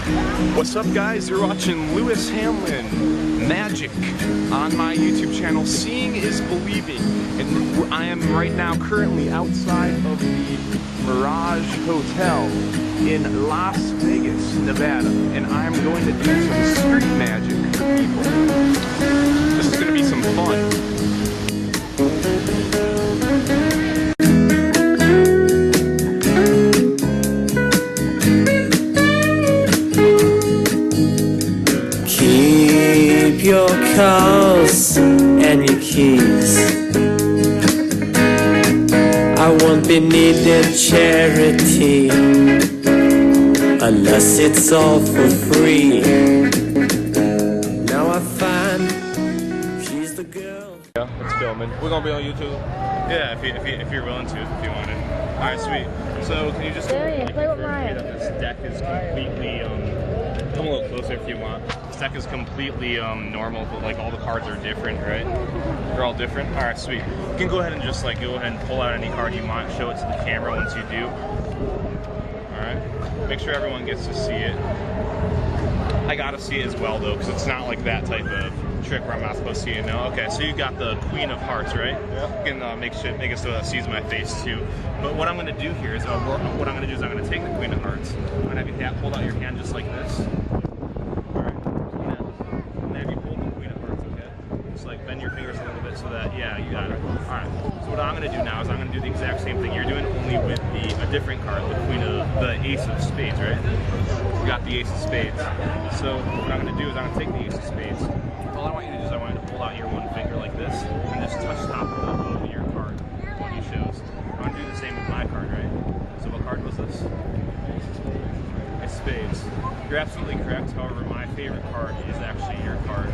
What's up, guys? You're watching Lewis Hanlon Magic on my YouTube channel. Seeing is believing, and I am right now currently outside of the Mirage Hotel in Las Vegas, Nevada, and I'm going to do some street magic for people. This is going to be some fun. Your cars and your keys. I won't be needing charity unless it's all for free. Now I find she's the girl. Yeah, it's filming. We're gonna be on YouTube. Yeah, if you're willing to, if you want it. All right, sweet. So can you just play with Ryan. That this deck is completely come a little closer if you want. This deck is completely normal, but like all the cards are different, right? They're all different. All right, sweet. You can go ahead and just like go ahead and pull out any card you want, show it to the camera once you do. All right. Make sure everyone gets to see it. I gotta see it as well though, because it's not like that type of trick where I'm not supposed to see it. No. Okay, so you got the Queen of Hearts, right? Yeah. You can make it so it sees my face too. But what I'm gonna do here is I'm gonna take the Queen of Hearts. I'm gonna have you hold out your hand just like this. All right. And then have you hold the Queen of Hearts, okay? Just like bend your fingers a little bit so that you got it. All right. So what I'm gonna do now is I'm gonna do the exact same thing you're doing, only with a different card, the Ace of Spades, right? We got the Ace of Spades. So what I'm gonna do is I'm gonna take the Ace of Spades. All I want you to do is I want you to pull out your one finger like this and just touch top of your card when you chose. I'm gonna do the same with my card, right? So what card was this? It's Spades. You're absolutely correct. However, my favorite card is actually your card.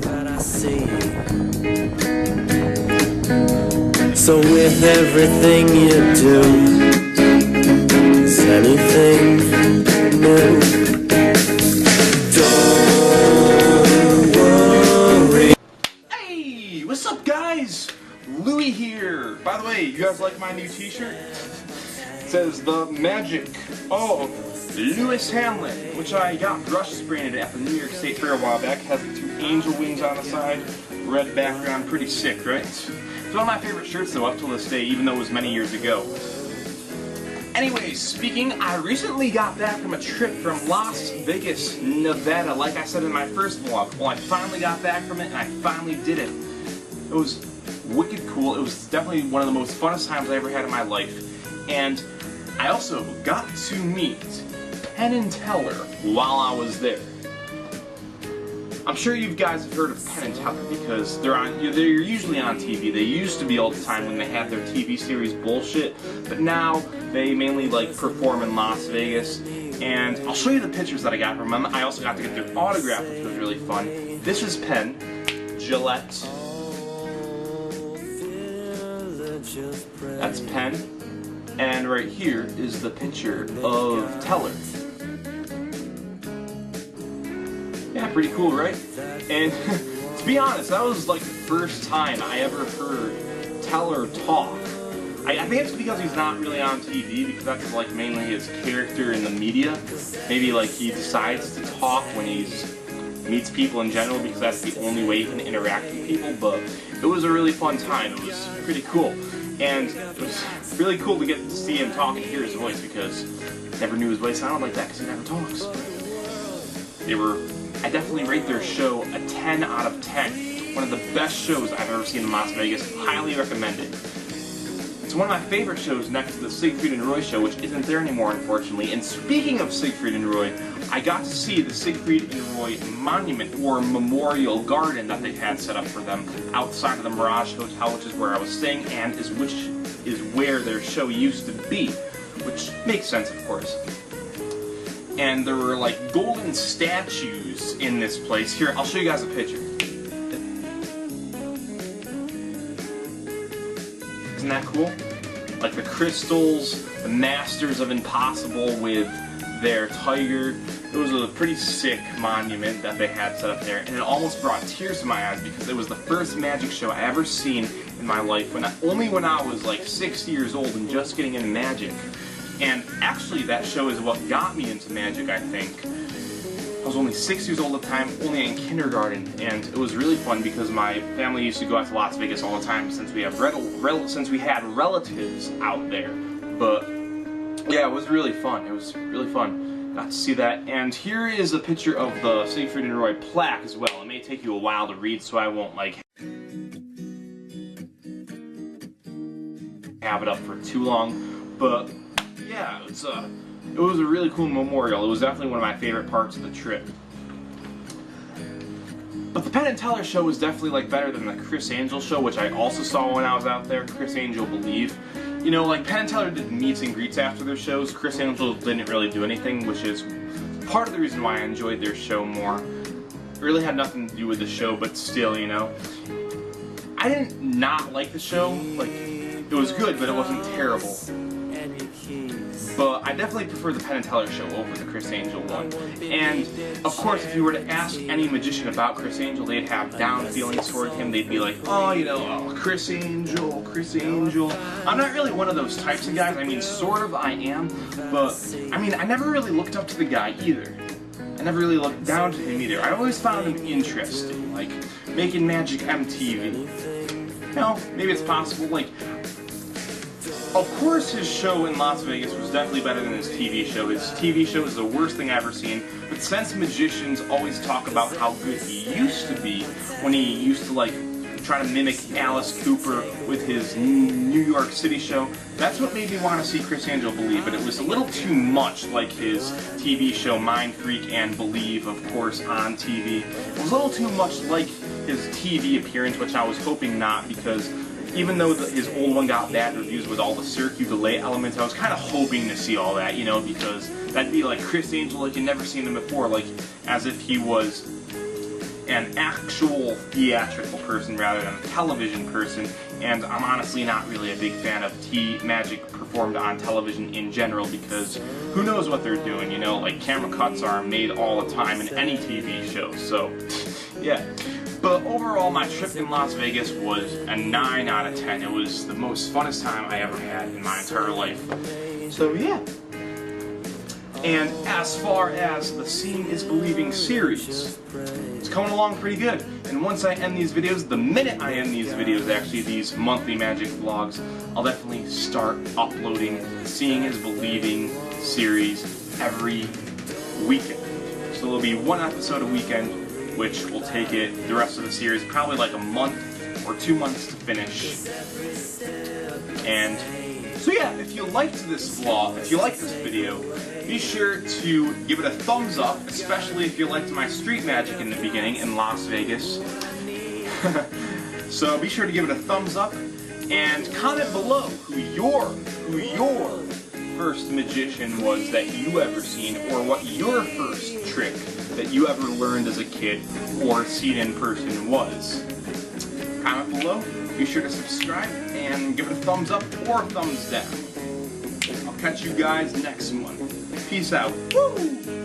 That I see. So with everything you do, is anything new? Don't worry. Hey, what's up, guys? Louie here. By the way, you guys like my new t-shirt? It says the magic of Lewis Hanlon, which I got brush sprayed at the New York State Fair a while back. Has the two angel wings on the side, red background, pretty sick, right? It's one of my favorite shirts though, up till this day, even though it was many years ago. Anyways, speaking, I recently got back from a trip from Las Vegas, Nevada, like I said in my first vlog. Well, I finally got back from it, and I finally did it. It was wicked cool. It was definitely one of the most funnest times I ever had in my life. And I also got to meet Penn Teller while I was there. I'm sure you guys have heard of Penn Teller because they're usually on TV. They used to be all the time when they had their TV series Bullshit, but now they mainly like perform in Las Vegas. And I'll show you the pictures that I got from them. I also got to get their autograph, which was really fun. This is Penn, Gillette. That's Penn. And right here is the picture of Teller. Yeah, pretty cool, right? And to be honest, that was like the first time I ever heard Teller talk. I think it's because he's not really on TV, because that's like mainly his character in the media. Maybe like he decides to talk when he meets people in general, because that's the only way he can interact with people. But it was a really fun time. It was pretty cool. And it was really cool to get to see him talk and hear his voice, because I never knew his voice sounded like that because he never talks. I definitely rate their show a 10 out of 10. One of the best shows I've ever seen in Las Vegas. Highly recommended. It's one of my favorite shows next to the Siegfried and Roy show, which isn't there anymore, unfortunately. And speaking of Siegfried and Roy, I got to see the Siegfried and Roy monument, or memorial garden, that they had set up for them outside of the Mirage Hotel, which is where I was staying, and which is where their show used to be, which makes sense, of course. And there were like golden statues in this place. Here, I'll show you guys a picture. Isn't that cool? Like the crystals, the Masters of Impossible with their tiger. It was a pretty sick monument that they had set up there, and it almost brought tears to my eyes because it was the first magic show I ever seen in my life, only when I was like 6 years old and just getting into magic. And actually that show is what got me into magic, I think. I was only 6 years old at the time, only in kindergarten, and it was really fun because my family used to go out to Las Vegas all the time since we had relatives out there. But yeah, it was really fun. It was really fun. Got to see that. And here is a picture of the Siegfried and Roy plaque as well. It may take you a while to read, so I won't like have it up for too long. But yeah, it was a really cool memorial. It was definitely one of my favorite parts of the trip. But the Penn Teller show was definitely like better than the Criss Angel show, which I also saw when I was out there. Criss Angel Believe. You know, like Penn Teller did meets and greets after their shows. Criss Angel didn't really do anything, which is part of the reason why I enjoyed their show more. It really had nothing to do with the show, but still, you know. I didn't not like the show. Like, it was good, but it wasn't terrible. But I definitely prefer the Penn Teller show over the Criss Angel one. And, of course, if you were to ask any magician about Criss Angel, they'd have down feelings toward him. They'd be like, oh, you know, oh, Criss Angel, Criss Angel. I'm not really one of those types of guys. I mean, sort of I am. But, I mean, I never really looked up to the guy either. I never really looked down to him either. I always found him interesting, like making Magic MTV. You know, maybe it's possible, like, of course his show in Las Vegas was definitely better than his TV show. His TV show is the worst thing I've ever seen, but since magicians always talk about how good he used to be, when he used to like try to mimic Alice Cooper with his New York City show, that's what made me want to see Criss Angel Believe, but it was a little too much like his TV show Mind Freak and Believe, of course, on TV. It was a little too much like his TV appearance, which I was hoping not, because even though his old one got bad reviews with all the circuit delay elements, I was kind of hoping to see all that, you know, because that'd be like Criss Angel like you'd never seen him before, like as if he was an actual theatrical person rather than a television person, and I'm honestly not really a big fan of magic performed on television in general, because who knows what they're doing, you know, like camera cuts are made all the time in any TV show, so yeah. But overall, my trip in Las Vegas was a 9 out of 10. It was the most funnest time I ever had in my entire life. So yeah. And as far as the Seeing is Believing series, it's coming along pretty good. And once I end these videos, the minute I end these videos, actually these monthly magic vlogs, I'll definitely start uploading the Seeing is Believing series every weekend. So there'll be one episode a weekend, which will take it the rest of the series probably like a month or 2 months to finish. And so yeah, if you liked this vlog, if you liked this video, be sure to give it a thumbs up, especially if you liked my street magic in the beginning in Las Vegas. So be sure to give it a thumbs up and comment below who your first magician was that you ever seen, or what your first trick that you ever learned as a kid or seen in person was. Comment below, be sure to subscribe and give it a thumbs up or a thumbs down. I'll catch you guys next month. Peace out. Woo!